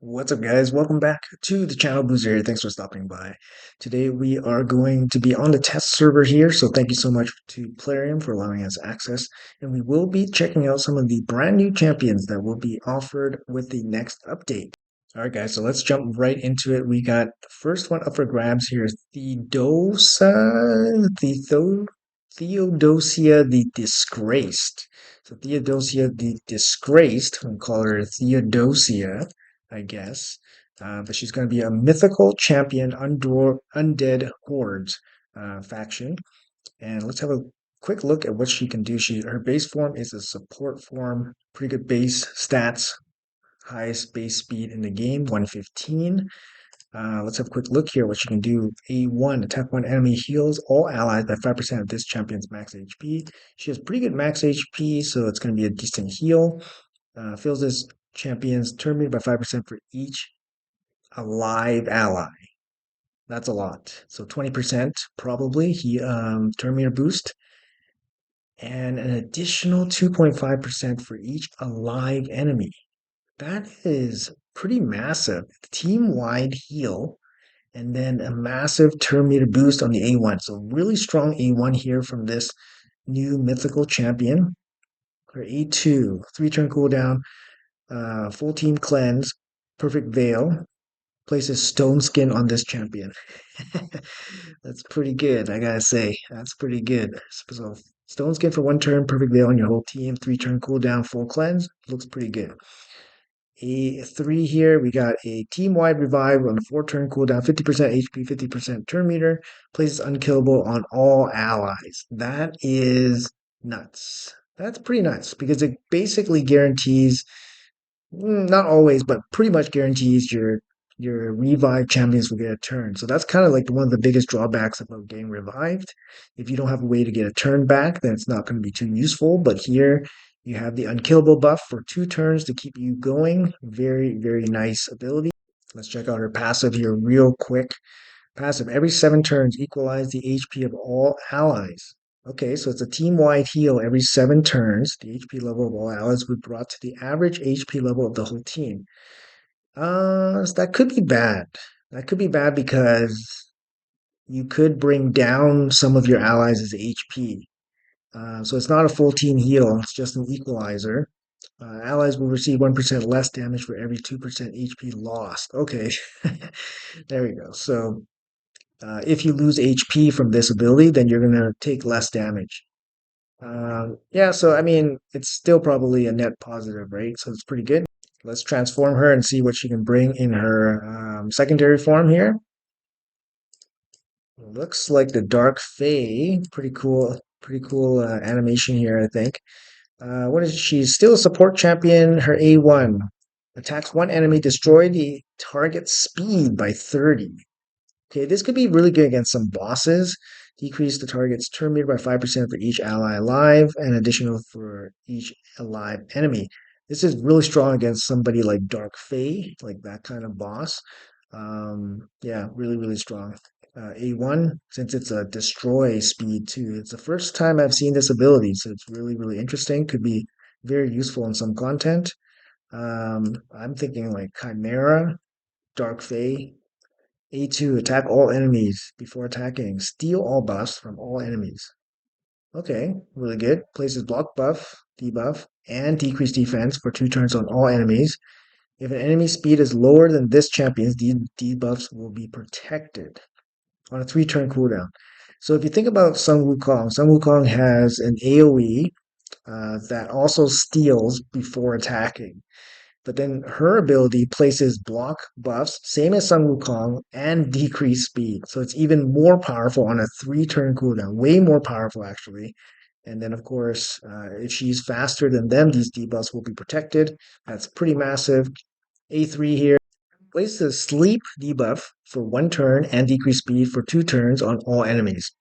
What's up, guys? Welcome back to the channel. Boozer here. Thanks for stopping by. Today we are going to be on the test server here, so thank you so much to Plarium for allowing us access. And we will be checking out some of the brand new champions that will be offered with the next update. All right, guys, so let's jump right into it. We got the first one up for grabs here, Theodosia the Disgraced. So Theodosia the Disgraced, we call her Theodosia, I guess. But she's going to be a mythical champion undead hordes faction. And let's have a quick look at what she can do. Her base form is a support form, pretty good base stats, highest base speed in the game, 115. Let's have a quick look here. What she can do: A1, attack one enemy, heals all allies by 5% of this champion's max HP. She has pretty good max HP, so it's going to be a decent heal. Fills this champion's turn meter by 5% for each alive ally. That's a lot. So 20% probably turn meter boost. And an additional 2.5% for each alive enemy. That is pretty massive. Team-wide heal, and then a massive turn meter boost on the A1. So really strong A1 here from this new mythical champion. Her A2, 3-turn cooldown, full team cleanse, perfect veil, places stone skin on this champion. That's pretty good, I gotta say. That's pretty good. So stone skin for 1 turn, perfect veil on your whole team, 3-turn cooldown, full cleanse. Looks pretty good. A3 here, we got a team-wide revive on a 4-turn cooldown, 50% HP, 50% turn meter, places unkillable on all allies. That is nuts. That's pretty nuts because it basically guarantees, not always, but pretty much guarantees your revived champions will get a turn. So that's kind of like one of the biggest drawbacks about getting revived. If you don't have a way to get a turn back, then it's not going to be too useful. But here you have the unkillable buff for 2 turns to keep you going. Very, very nice ability. Let's check out her passive here real quick. Passive, every 7 turns, equalize the HP of all allies. Okay, so it's a team-wide heal every 7 turns. The HP level of all allies would be brought to the average HP level of the whole team. So that could be bad. That could be bad because you could bring down some of your allies' HP. So it's not a full team heal, it's just an equalizer. Allies will receive 1% less damage for every 2% HP lost. Okay, there we go. So if you lose HP from this ability, then you're going to take less damage. Yeah, so I mean, it's still probably a net positive, right? So it's pretty good. Let's transform her and see what she can bring in her secondary form here. Looks like the Dark Fae. Pretty cool animation here, I think. What is she's still a support champion. Her A1 attacks one enemy, destroy the target speed by 30. Okay, this could be really good against some bosses. Decrease the target's turn meter by 5% for each ally alive, and additional for each alive enemy. This is really strong against somebody like Dark Fae, like that kind of boss. Yeah, really, really strong. A1, since it's a destroy speed too. It's the first time I've seen this ability, so it's really, really interesting. Could be very useful in some content. I'm thinking like Chimera, Dark Fae, A2, attack all enemies before attacking. Steal all buffs from all enemies. Okay, really good. Places block buff, debuff, and decrease defense for 2 turns on all enemies. If an enemy speed is lower than this champion's, debuffs will be protected on a 3-turn cooldown. So if you think about Sun Wukong has an AoE that also steals before attacking. But then her ability places block buffs, same as Sun Wukong, and decreased speed. So it's even more powerful on a 3-turn cooldown, way more powerful actually. And then, of course, if she's faster than them, these debuffs will be protected. That's pretty massive. A3 here places sleep debuff for 1 turn and decreased speed for 2 turns on all enemies.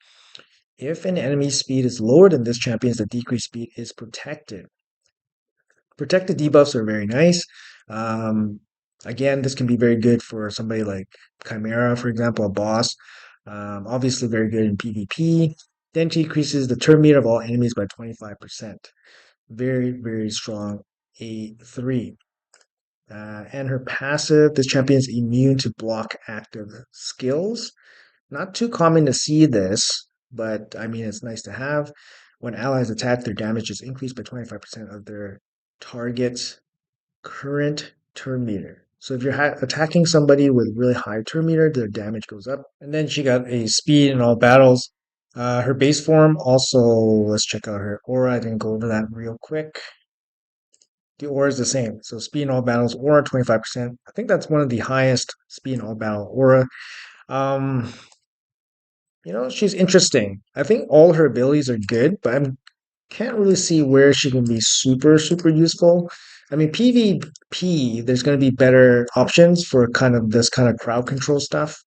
If an enemy's speed is lower than this champion's, the decreased speed is protected. Protected debuffs are very nice. Um, Again, this can be very good for somebody like Chimera, for example, a boss. Obviously, very good in PvP. Then decreases the turn meter of all enemies by 25%. Very, very strong A3. And her passive, this champion is immune to block active skills. Not too common to see this, but I mean, it's nice to have. When allies attack, their damage is increased by 25% of their target's current turn meter. So if you're attacking somebody with really high turn meter, their damage goes up. And then she got a speed in all battles. Her base form also, let's check out her aura. I didn't go over that real quick. The aura is the same. So speed in all battles, aura 25%. I think that's one of the highest speed in all battle aura. Um, she's interesting. I think all her abilities are good, but I can't really see where she can be super, super useful. I mean, PvP, there's going to be better options for kind of this kind of crowd control stuff,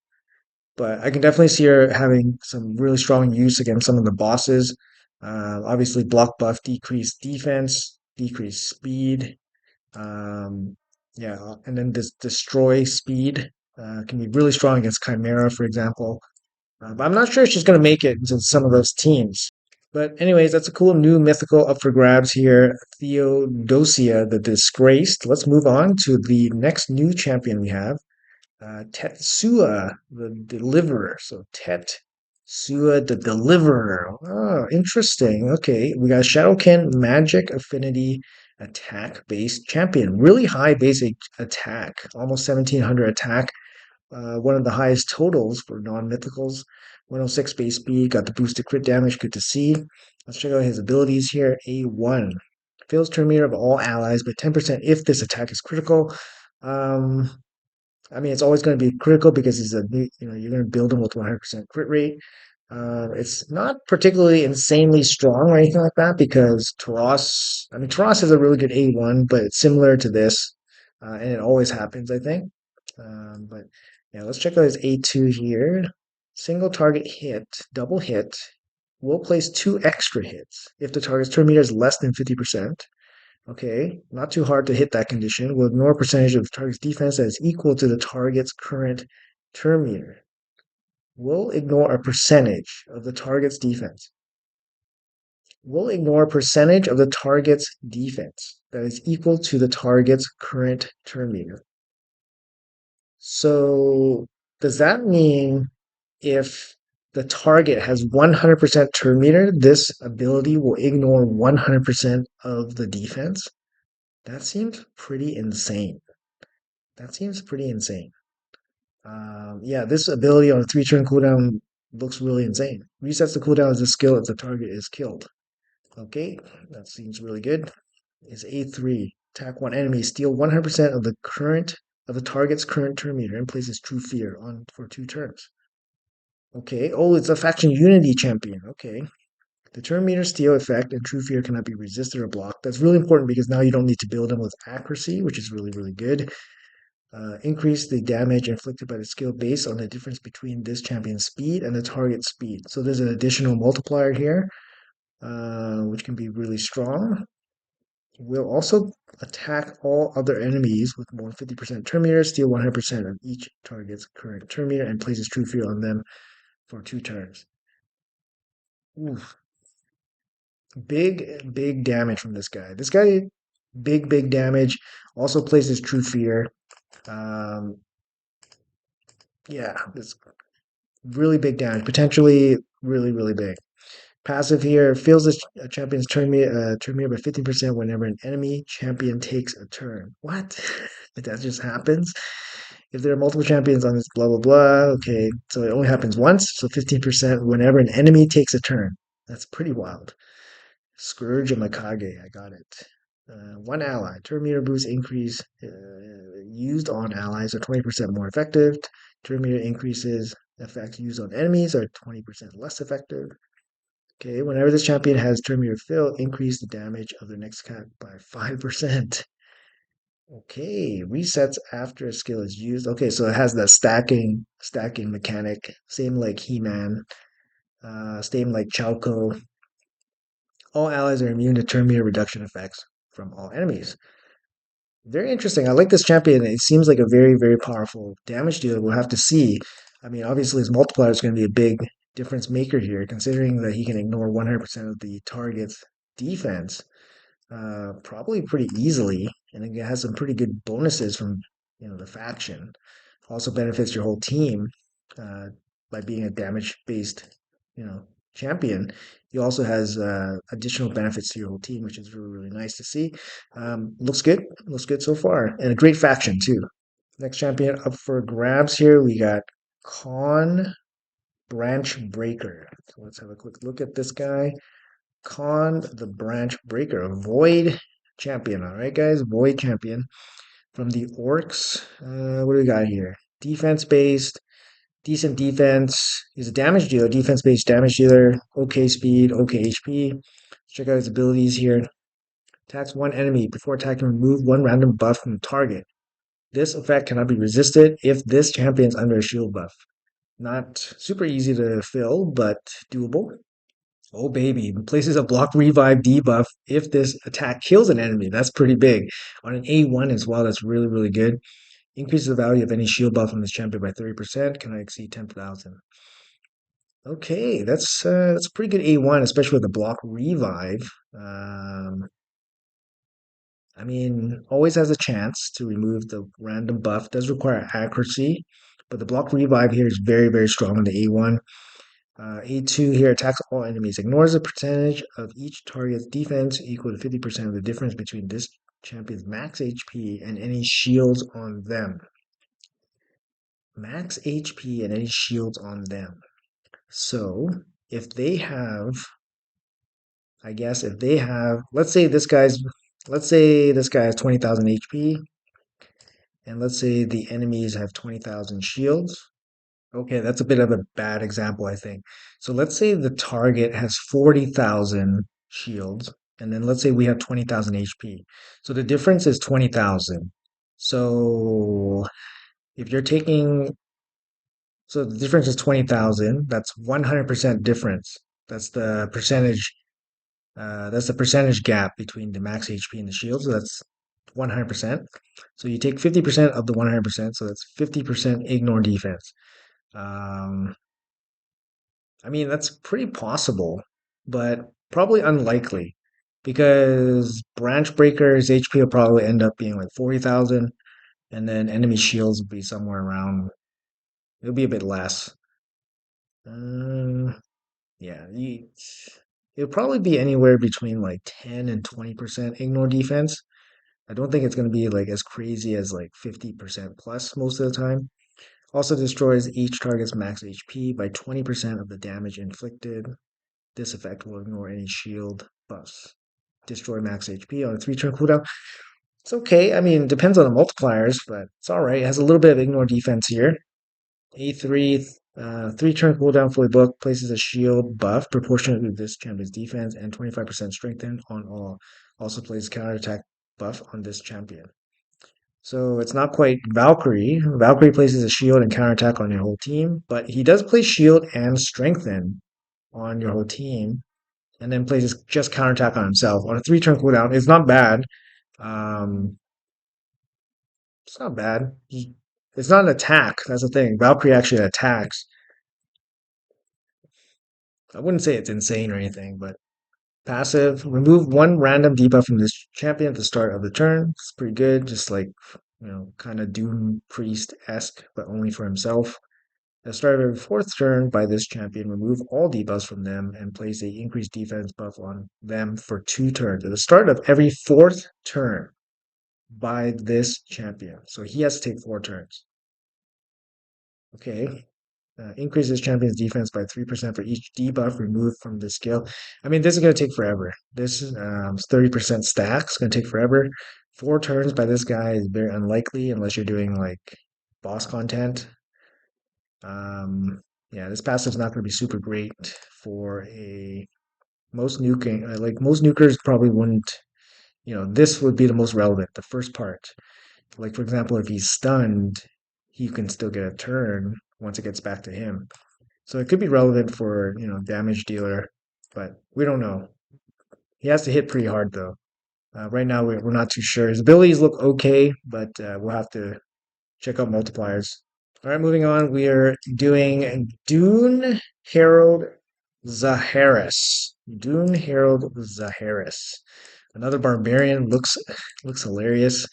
but I can definitely see her having some really strong use against some of the bosses. Obviously, block buff, decreased defense, decreased speed. Um, yeah, and then this destroy speed can be really strong against Chimera, for example. But I'm not sure if she's going to make it into some of those teams. But anyways, that's a cool new mythical up for grabs here. Theodosia, the Disgraced. Let's move on to the next new champion we have. Tetsuya, the Deliverer. So Tetsuya, the Deliverer. Oh, interesting. Okay, we got Shadowkin Magic Affinity attack based champion. Really high basic attack, almost 1700 attack. One of the highest totals for non-mythicals. 106 base speed, got the boosted crit damage, good to see. Let's check out his abilities here. A1. Fills turn meter of all allies by 10% if this attack is critical. Um, I mean, it's always going to be critical because you're going to build him with 100% crit rate. It's not particularly insanely strong or anything like that because Taras is a really good A1, but it's similar to this, and it always happens, I think. But yeah, let's check out his A2 here. Single target hit, double hit, will place 2 extra hits if the target's turn meter is less than 50%. Okay, not too hard to hit that condition. Will ignore a percentage of the target's defense that is equal to the target's current turn meter. Will ignore a percentage of the target's defense. Will ignore a percentage of the target's defense that is equal to the target's current turn meter. So does that mean if the target has 100% turn meter, this ability will ignore 100% of the defense? That seems pretty insane. That seems pretty insane. Yeah, this ability on a 3 turn cooldown looks really insane. Resets the cooldown as a skill if the target is killed. Okay, that seems really good. Is A3. Attack one enemy, steal 100% of the target's current turn meter and places True Fear on for 2 turns. Okay. Oh, it's a faction unity champion. Okay. The turn meter steal effect and True Fear cannot be resisted or blocked. That's really important because now you don't need to build them with accuracy, which is really, really good. Increase the damage inflicted by the skill based on the difference between this champion's speed and the target speed. So there's an additional multiplier here, which can be really strong. Will also attack all other enemies with more than 50% turn meter, steal 100% of each target's current turn meter, and places True Fear on them for 2 turns. Oof. Big damage from this guy. This guy, big damage. Also places True Fear. Um, yeah, this really big damage. Potentially really big. Passive here fills the champion's turn meter by 50% whenever an enemy champion takes a turn. What? That just happens? If there are multiple champions on this, blah blah blah. Okay, so it only happens once. So 15% whenever an enemy takes a turn. That's pretty wild. Scourge of Mikage, I got it. One ally. Turn meter boost increase used on allies are 20% more effective. Turn meter increases effects used on enemies are 20% less effective. Okay, whenever this champion has turn meter fill, increase the damage of their next attack by 5%. Okay, resets after a skill is used. Okay, so it has the stacking mechanic, same like He-Man, same like Chalco. All allies are immune to turn meter reduction effects from all enemies. Very interesting. I like this champion. It seems like a very powerful damage dealer. We'll have to see. I mean, obviously his multiplier is going to be a big difference maker here, considering that he can ignore 100% of the target's defense. probably pretty easily, and it has some pretty good bonuses from the faction. Also benefits your whole team uh, by being a damage-based, you know, champion. He also has additional benefits to your whole team, which is really really nice to see. Looks good, looks good so far, and a great faction too. Next champion up for grabs here, we got Kawn Branchbreaker. So let's have a quick look at this guy. Kawn the Branchbreaker, a Void champion. All right, guys, Void champion from the Orcs. What do we got here? Defense based, decent defense. He's a damage dealer, defense based damage dealer. Okay speed, okay HP. Let's check out his abilities here. Attacks one enemy before attacking. Remove one random buff from the target. This effect cannot be resisted if this champion is under a shield buff. Not super easy to fill, but doable. Oh baby, places a block revive debuff if this attack kills an enemy. That's pretty big. On an A1 as well, that's really, really good. Increases the value of any shield buff on this champion by 30%. Can I exceed 10,000? Okay, that's a pretty good A1, especially with the block revive. I mean, always has a chance to remove the random buff. Does require accuracy, but the block revive here is very, very strong on the A1. A2 here attacks all enemies. Ignores a percentage of each target's defense equal to 50% of the difference between this champion's max HP and any shields on them. Max HP and any shields on them. So if they have, I guess if they have, let's say this guy has 20,000 HP, and let's say the enemies have 20,000 shields. Okay, that's a bit of a bad example, I think. So let's say the target has 40,000 shields, and then let's say we have 20,000 HP. So the difference is 20,000. So if you're taking, so the difference is 20,000, that's 100% difference. That's the percentage, that's the percentage gap between the max HP and the shield. So that's 100%. So you take 50% of the 100%, so that's 50% ignore defense. Um, I mean, that's pretty possible, but probably unlikely because Branch Breaker's HP will probably end up being like 40,000, and then enemy shields will be somewhere around, it'll be a bit less. Um, yeah, it'll probably be anywhere between like 10 and 20% ignore defense. I don't think it's going to be like as crazy as like 50% plus most of the time. Also destroys each target's max HP by 20% of the damage inflicted. This effect will ignore any shield buffs. Destroy max HP on a 3-turn cooldown. It's okay. I mean, it depends on the multipliers, but it's all right. It has a little bit of ignore defense here. A3, 3-turn cooldown fully booked, places a shield buff proportionate to this champion's defense and 25% strengthen on all. Also plays counterattack buff on this champion. So it's not quite Valkyrie. Valkyrie places a shield and counterattack on your whole team, but he does place shield and strengthen on your whole team, and then places just counterattack on himself on a 3-turn cooldown. It's not bad. Um, it's not bad. It's not an attack. That's the thing. Valkyrie actually attacks. I wouldn't say it's insane or anything, but passive. Remove one random debuff from this champion at the start of the turn. It's pretty good. Just like kind of Dune Priest esque, but only for himself. At the start of every fourth turn by this champion, remove all debuffs from them and place a increased defense buff on them for 2 turns. At the start of every fourth turn by this champion. So he has to take 4 turns. Okay. Increases champion's defense by 3% for each debuff removed from the skill. I mean, this is going to take forever. This 30% stack. It's going to take forever. 4 turns by this guy is very unlikely unless you're doing like boss content. Yeah, this passive is not going to be super great for a most nuking. Like most nukers probably wouldn't. This would be the most relevant. The first part, like for example, if he's stunned, he can still get a turn once it gets back to him. So it could be relevant for damage dealer, but we don't know. He has to hit pretty hard though. Right now we're not too sure. His abilities look okay, but we'll have to check out multipliers. All right, moving on. We are doing Dune Herald Zaharias. Dune Herald Zaharias. Another barbarian looks hilarious.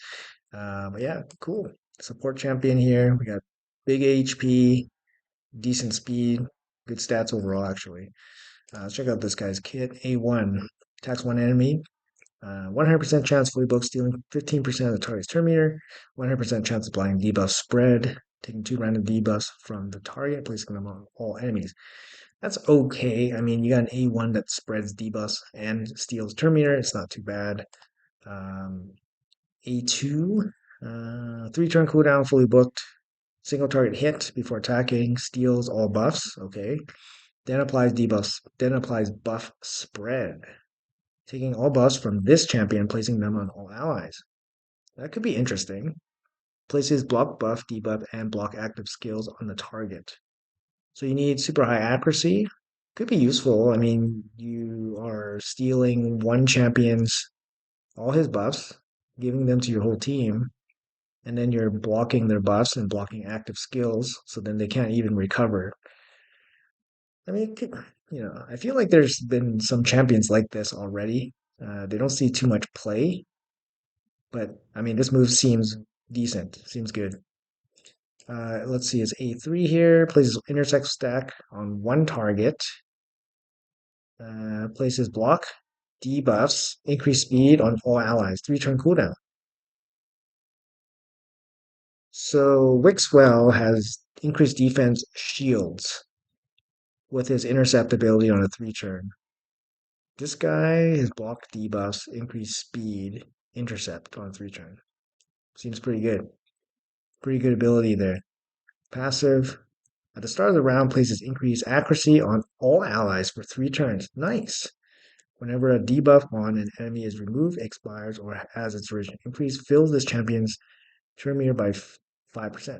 But yeah, cool. Support champion here. We got big HP, decent speed, good stats overall, actually. Let's check out this guy's kit. A1 attacks one enemy. 100% chance fully book stealing 15% of the target's turn meter. 100% chance applying debuff spread. Taking two random debuffs from the target, placing them on all enemies. That's okay. I mean, you got an A1 that spreads debuffs and steals turn meter. It's not too bad. Um, A2, 3 turn cooldown, fully booked. Single target hit before attacking, steals all buffs. Okay. Then applies debuffs. Then applies buff spread. Taking all buffs from this champion, placing them on all allies. That could be interesting. Places block buff, debuff, and block active skills on the target. So you need super high accuracy. Could be useful. I mean, you are stealing one champion's all his buffs, giving them to your whole team, and then you're blocking their buffs and blocking active skills, so then they can't even recover. I mean, I feel like there's been some champions like this already. They don't see too much play, but I mean, this move seems decent, seems good. Let's see, it's A3 here, places intersect stack on one target, places block, debuffs, increase speed on all allies, 3 turn cooldown. So Wixwell has increased defense shields with his intercept ability on a 3 turn. This guy has block debuffs, increased speed, intercept on a 3 turn. Seems pretty good. Pretty good ability there. Passive. At the start of the round, places increased accuracy on all allies for 3 turns. Nice. Whenever a debuff on an enemy is removed, expires, or has its original increase, fills this champion's turn meter by 5%.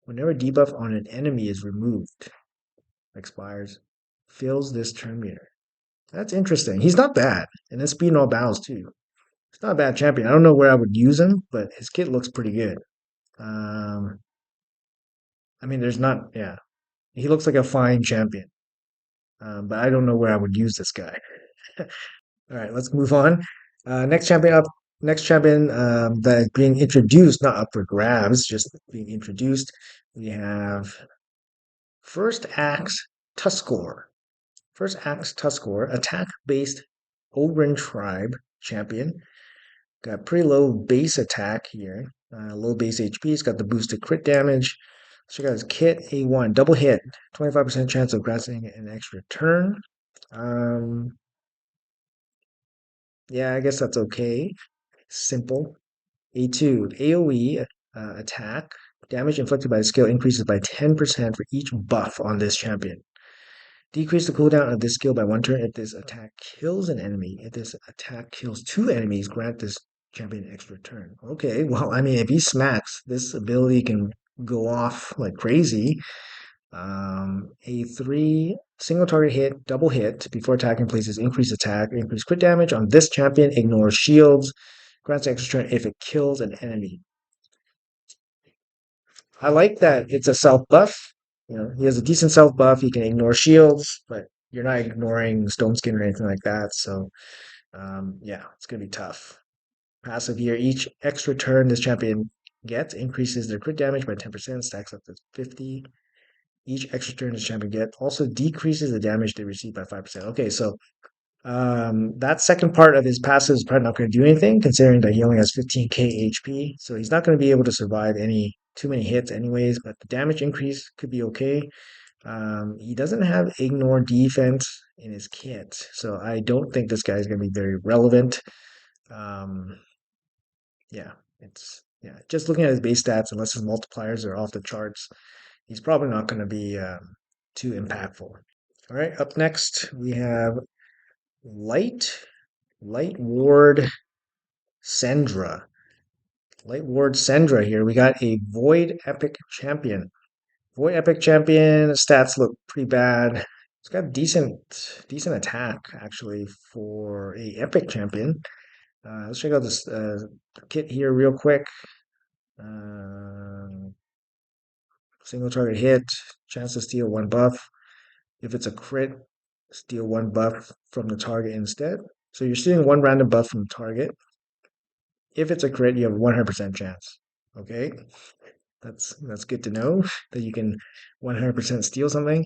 Whenever a debuff on an enemy is removed, expires, fills this turn meter. That's interesting. He's not bad. And then speed in all battles too. He's not a bad champion. I don't know where I would use him, but his kit looks pretty good. I mean, there's not, yeah. He looks like a fine champion. But I don't know where I would use this guy. All right, let's move on. Next champion up. Next champion that is being introduced, not up for grabs, just being introduced. We have first Ax Tuskkor. First Ax Tuskkor, attack-based Ogren tribe champion. Got pretty low base attack here. Low base HP. It's got the boosted crit damage. Check out his kit A1. Double hit. 25% chance of granting an extra turn. Yeah, I guess that's okay. Simple. A2. AoE attack. Damage inflicted by the skill increases by 10% for each buff on this champion. Decrease the cooldown of this skill by 1 turn if this attack kills an enemy. If this attack kills 2 enemies, grant this champion an extra turn. Okay, well, I mean, if he smacks, this ability can go off like crazy. A3, single target hit, double hit before attacking places increased attack, increased crit damage on this champion, ignores shields, grants an extra turn if it kills an enemy. I like that it's a self buff. He has a decent self buff. He can ignore shields, but you're not ignoring Stone Skin or anything like that. So, yeah, it's gonna be tough. Passive here. Each extra turn this champion gets increases their crit damage by 10%, stacks up to 50. Each extra turn this champion gets also decreases the damage they receive by 5%. Okay, so that second part of his passive is probably not going to do anything, considering that he only has 15k HP. So he's not going to be able to survive too many hits, anyways. But the damage increase could be okay. He doesn't have ignore defense in his kit, so I don't think this guy is going to be very relevant. Um, yeah, just looking at his base stats, unless his multipliers are off the charts, he's probably not going to be too impactful. All right, up next we have Light Ward Sandra. Light Ward Sandra here. We got a Void Epic Champion. Void Epic Champion stats look pretty bad. It's got decent attack actually for a Epic Champion. Let's check out this kit here real quick. Single target hit, chance to steal 1 buff. If it's a crit, steal 1 buff from the target instead. So you're stealing one random buff from target. If it's a crit, you have a 100% chance. Okay, that's good to know that you can 100% steal something.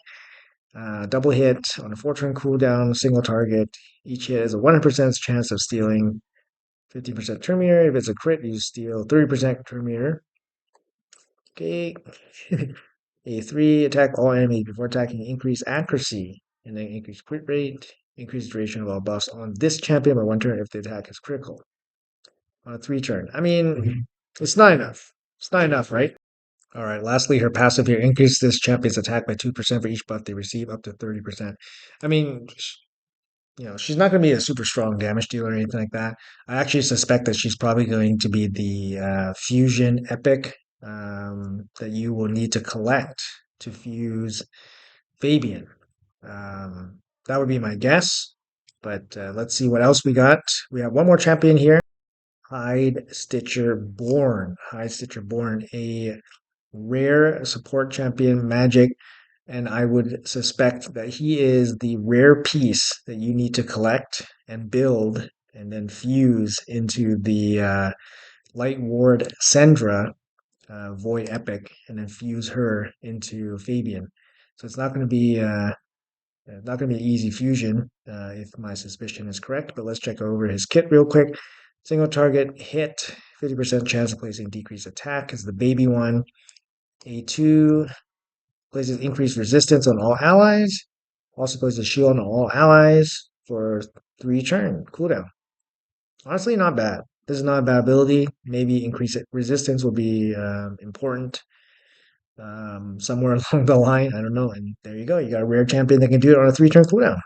Double hit on a 4-turn cooldown, single target. Each hit is a 100% chance of stealing 15% turn meter. If it's a crit, you steal 30% turn meter. Okay. A3, attack all enemies before attacking, increase accuracy, and then increase crit rate, increase duration of all buffs on this champion by 1 turn if the attack is critical. On a 3-turn. I mean, it's not enough. It's not enough, right? All right. Lastly, her passive here increases this champion's attack by 2% for each buff they receive, up to 30%. I mean, she's not going to be a super strong damage dealer or anything like that. I actually suspect that she's probably going to be the fusion epic that you will need to collect to fuse Fabian. That would be my guess. But let's see what else we got. We have one more champion here. Hidestitcher Boorn. Hidestitcher Boorn, a rare support champion, magic, and I would suspect that he is the rare piece that you need to collect and build and then fuse into the Light Ward Sandra Void Epic and then fuse her into Fabian. So it's not going to be an easy fusion if my suspicion is correct, but let's check over his kit real quick. Single target hit, 50% chance of placing decreased attack is the baby one. A2 places increased resistance on all allies. Also places shield on all allies for 3 turn cooldown. Honestly, not bad. This is not a bad ability. Maybe increase it. Resistance will be important somewhere along the line. I don't know. And there you go. You got a rare champion that can do it on a 3-turn cooldown.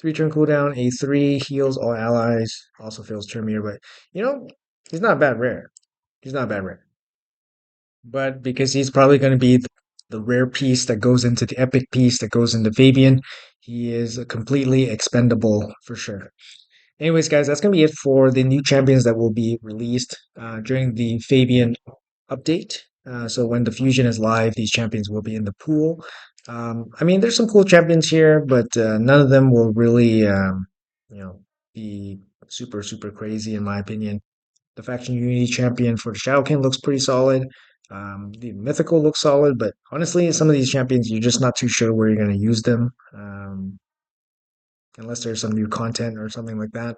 3-turn cooldown. A3 heals all allies. Also fills turn meter, but he's not a bad rare. He's not a bad rare. But because he's probably going to be the rare piece that goes into the epic piece that goes into Fabian, he is completely expendable for sure. Anyways, guys, that's going to be it for the new champions that will be released during the Fabian update. So when the fusion is live, these champions will be in the pool. I mean, there's some cool champions here, but none of them will really, be super, super crazy in my opinion. The faction unity champion for the Shadowkin looks pretty solid. The mythical looks solid, but honestly, some of these champions, you're just not too sure where you're going to use them, unless there's some new content or something like that.